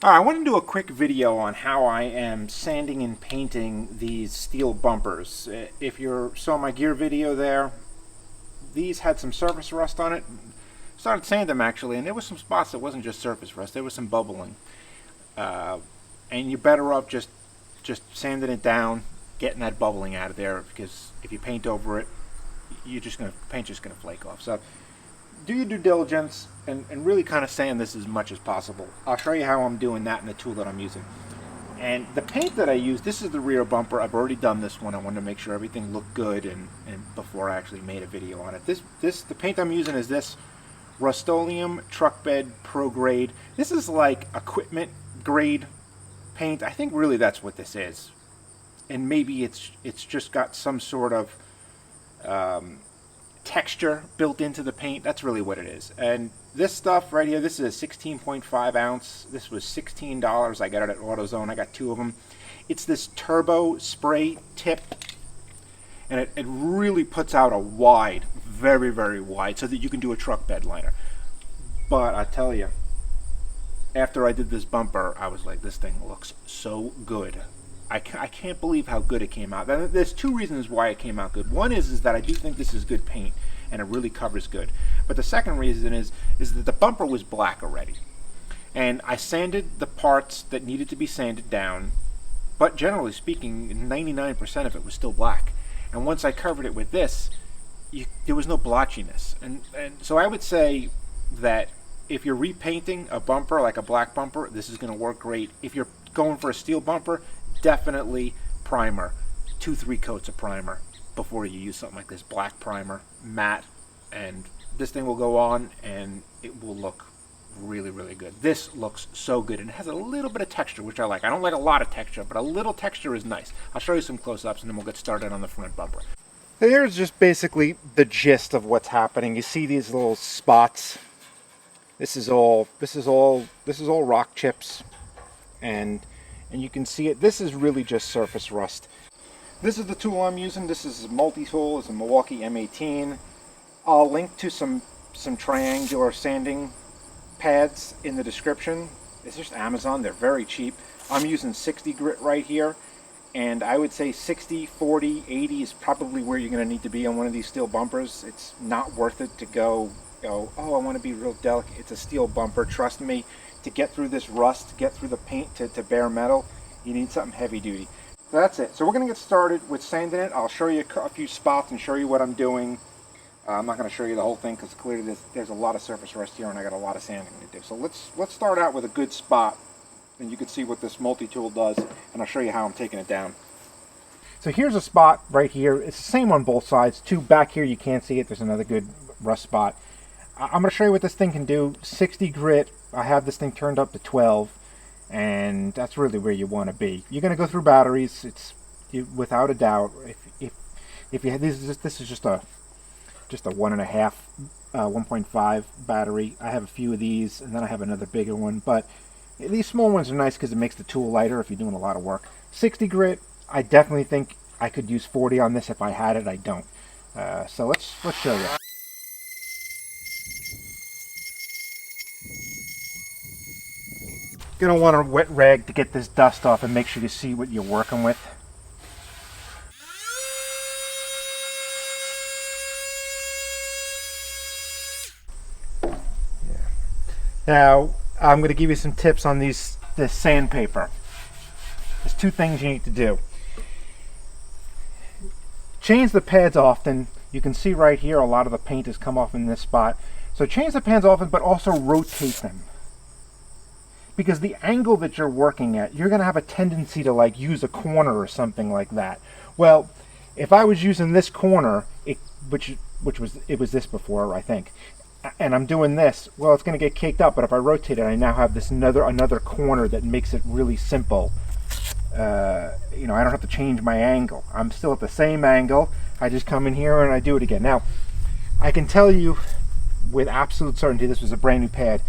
All right, I want to do a quick video on how I am sanding and painting these steel bumpers. If you saw my gear video there, these had some surface rust on it. Started sanding them actually, and there was some spots that wasn't just surface rust, there was some bubbling. And you're better off just sanding it down, getting that bubbling out of there, because if you paint over it, paint's just gonna flake off. So do your due diligence and really kind of sand this as much as possible. I'll show you how I'm doing that in the tool that I'm using. And the paint that I use, this is the rear bumper. I've already done this one. I wanted to make sure everything looked good and before I actually made a video on it. The paint I'm using is this Oleum Truck Bed Pro Grade. This is like equipment grade paint. I think really that's what this is. And maybe it's just got some sort of texture built into the paint. That's really what it is. And this stuff right here, this is a 16.5 ounce. This was $16. I got it at AutoZone. I got two of them. It's this turbo spray tip, and it really puts out a wide, very, very wide, so that you can do a truck bed liner. But I tell you, after I did this bumper, I was like, this thing looks so good. I can't believe how good it came out. There's two reasons why it came out good. One is that I do think this is good paint, and it really covers good. But the second reason is that the bumper was black already. And I sanded the parts that needed to be sanded down, but generally speaking, 99% of it was still black. And once I covered it with this, there was no blotchiness. And so I would say that if you're repainting a bumper, like a black bumper, this is going to work great. If you're going for a steel bumper, definitely primer, 2-3 coats of primer before you use something like this. Black primer, matte, and this thing will go on and it will look really, really good. This looks so good, and it has a little bit of texture, which I like. I don't like a lot of texture, but a little texture is nice. I'll show you some close-ups and then we'll get started on the front bumper. Here's just basically the gist of what's happening. You see these little spots. This is all rock chips, and you can see it. This is really just surface rust. This is the tool I'm using. This is a multi-tool. It's a Milwaukee M18. I'll link to some triangular sanding pads in the description. It's just Amazon. They're very cheap. I'm using 60 grit right here, and I would say 60, 40, 80 is probably where you're going to need to be on one of these steel bumpers. It's not worth it to go, oh, I want to be real delicate. It's a steel bumper. Trust me, to get through this rust, to get through the paint to bare metal, you need something heavy duty. So that's it. So we're going to get started with sanding it. I'll show you a few spots and show you what I'm doing. I'm not going to show you the whole thing because clearly there's a lot of surface rust here and I got a lot of sanding to do. So let's start out with a good spot, and you can see what this multi-tool does, and I'll show you how I'm taking it down. So here's a spot right here. It's the same on both sides. Two back here, you can't see it. There's another good rust spot. I'm going to show you what this thing can do. 60 grit. I have this thing turned up to 12, and that's really where you want to be. You're going to go through batteries. Without a doubt. If you have this is just a 1.5, 1.5 battery. I have a few of these, and then I have another bigger one. But these small ones are nice because it makes the tool lighter if you're doing a lot of work. 60 grit. I definitely think I could use 40 on this if I had it. I don't. So let's show you. You're going to want a wet rag to get this dust off and make sure you see what you're working with. Yeah. Now, I'm going to give you some tips on this sandpaper. There's two things you need to do. Change the pads often. You can see right here a lot of the paint has come off in this spot. So change the pads often, but also rotate them. Because the angle that you're working at, you're going to have a tendency to like use a corner or something like that. Well, if I was using this corner, which was this before, I think, and I'm doing this, well, it's going to get caked up. But if I rotate it, I now have this another corner that makes it really simple. I don't have to change my angle. I'm still at the same angle. I just come in here and I do it again. Now, I can tell you with absolute certainty this was a brand new pad,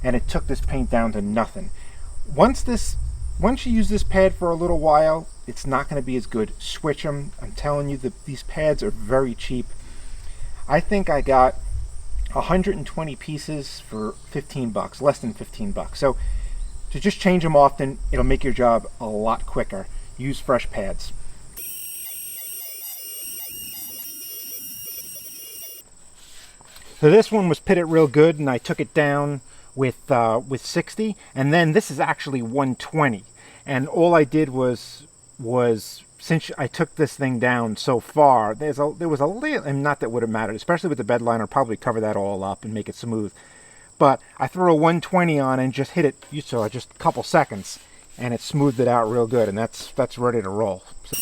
and it took this paint down to nothing. Once you use this pad for a little while, it's not going to be as good. Switch them. I'm telling you, these pads are very cheap. I think I got 120 pieces for $15, less than $15. So to just change them often. It'll make your job a lot quicker. Use fresh pads. So this one was pitted real good, and I took it down with 60, and then this is actually 120. And all I did was since I took this thing down so far, there was a little, and not that would have mattered, especially with the Bedliner, probably cover that all up and make it smooth. But I threw a 120 on and just hit it, you saw, just a couple seconds, and it smoothed it out real good, and that's ready to roll. So,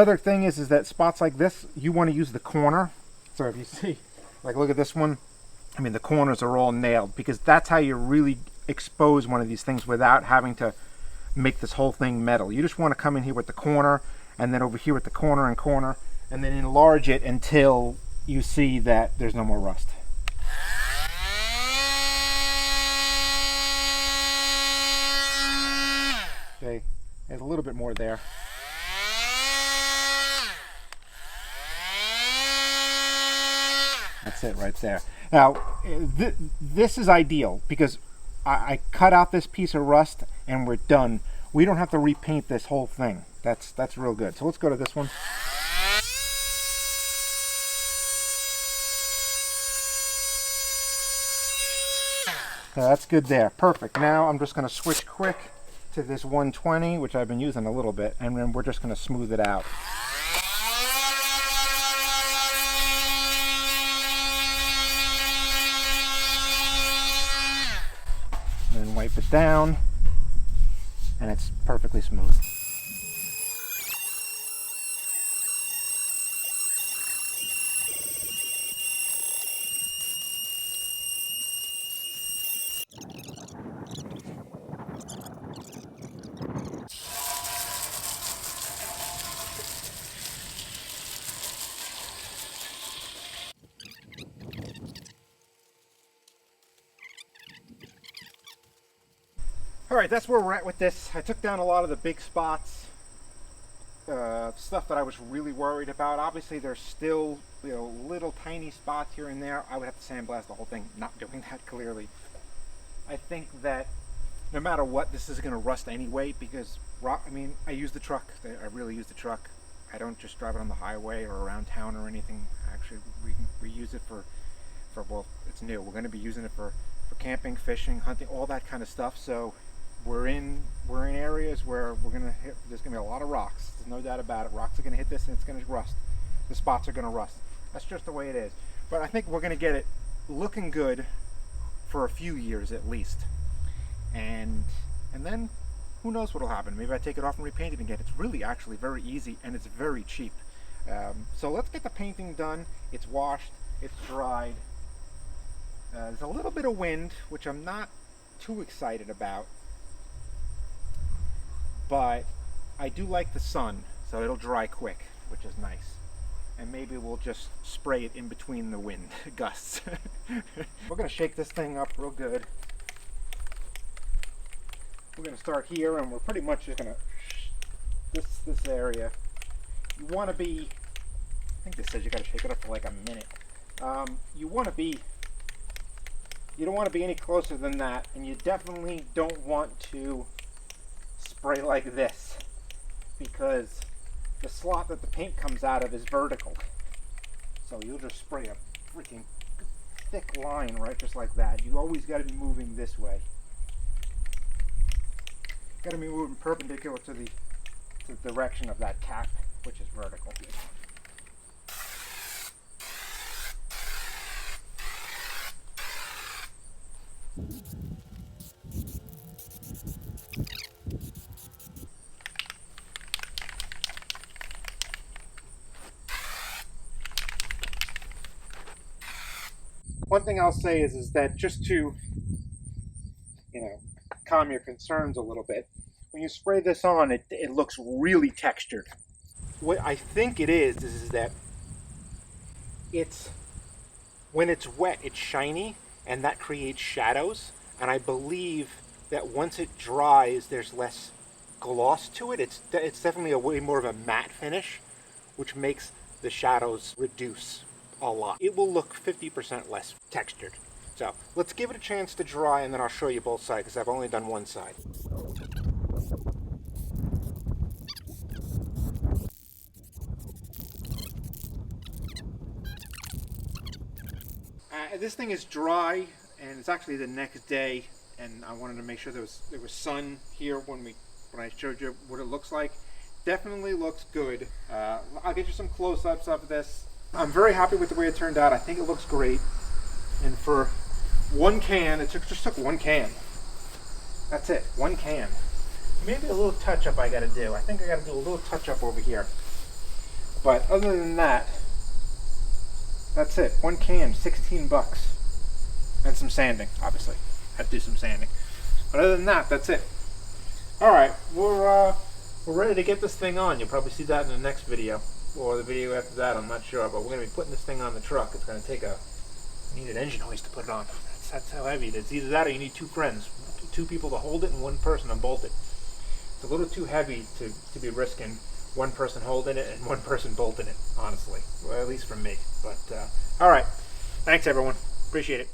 another thing is that spots like this, you want to use the corner. So if you see, like look at this one, I mean the corners are all nailed, because that's how you really expose one of these things without having to make this whole thing metal. You just want to come in here with the corner, and then over here with the corner and corner, and then enlarge it until you see that there's no more rust. Okay, there's a little bit more there. That's it right there. Now, this is ideal because I cut out this piece of rust and we're done. We don't have to repaint this whole thing. That's real good. So let's go to this one. So that's good there. Perfect. Now I'm just going to switch quick to this 120, which I've been using a little bit, and then we're just going to smooth it out. Then wipe it down, and it's perfectly smooth. All right, that's where we're at with this. I took down a lot of the big spots, stuff that I was really worried about. Obviously, there's still, little tiny spots here and there. I would have to sandblast the whole thing. Not doing that, clearly. I think that no matter what, this is going to rust anyway because, I use the truck. I really use the truck. I don't just drive it on the highway or around town or anything. Actually, we use it for well, it's new. We're going to be using it for camping, fishing, hunting, all that kind of stuff. So we're in areas where there's gonna be a lot of rocks. There's no doubt about it. Rocks are gonna hit this and it's gonna rust. The spots are gonna rust. That's just the way it is. But I think we're gonna get it looking good for a few years at least. And then who knows what'll happen. Maybe I take it off and repaint it again. It's really actually very easy and it's very cheap. So let's get the painting done. It's washed, it's dried. There's a little bit of wind, which I'm not too excited about. But I do like the sun, so it'll dry quick, which is nice. And maybe we'll just spray it in between the wind gusts. We're going to shake this thing up real good. We're going to start here, and we're pretty much just going to this area. You want to be, I think this says you got to shake it up for like a minute. You don't want to be any closer than that, and you definitely don't want to spray like this because the slot that the paint comes out of is vertical. So you'll just spray a freaking thick line right just like that. You always got to be moving this way. Got to be moving perpendicular to the direction of that cap, which is vertical. One thing I'll say is that just to, calm your concerns a little bit, when you spray this on, it looks really textured. What I think it is that when it's wet, it's shiny, and that creates shadows. And I believe that once it dries, there's less gloss to it. It's definitely a way more of a matte finish, which makes the shadows reduce a lot. It will look 50% less textured. So let's give it a chance to dry, and then I'll show you both sides because I've only done one side. This thing is dry, and it's actually the next day, and I wanted to make sure there was sun here when I showed you what it looks like. Definitely looks good. I'll get you some close-ups of this. I'm very happy with the way it turned out. I think it looks great. And for one can, it just took one can. That's it, one can. Maybe a little touch-up I gotta do. I think I gotta do a little touch-up over here. But other than that, that's it. One can, 16 bucks. And some sanding, obviously. Had to do some sanding. But other than that, that's it. Alright, we're ready to get this thing on. You'll probably see that in the next video. Or the video after that, I'm not sure. But we're going to be putting this thing on the truck. It's going to take I need an engine hoist to put it on. That's how heavy it is. Either that or you need two friends. Two people to hold it and one person to bolt it. It's a little too heavy to be risking one person holding it and one person bolting it, honestly. Well, at least for me. But, alright. Thanks, everyone. Appreciate it.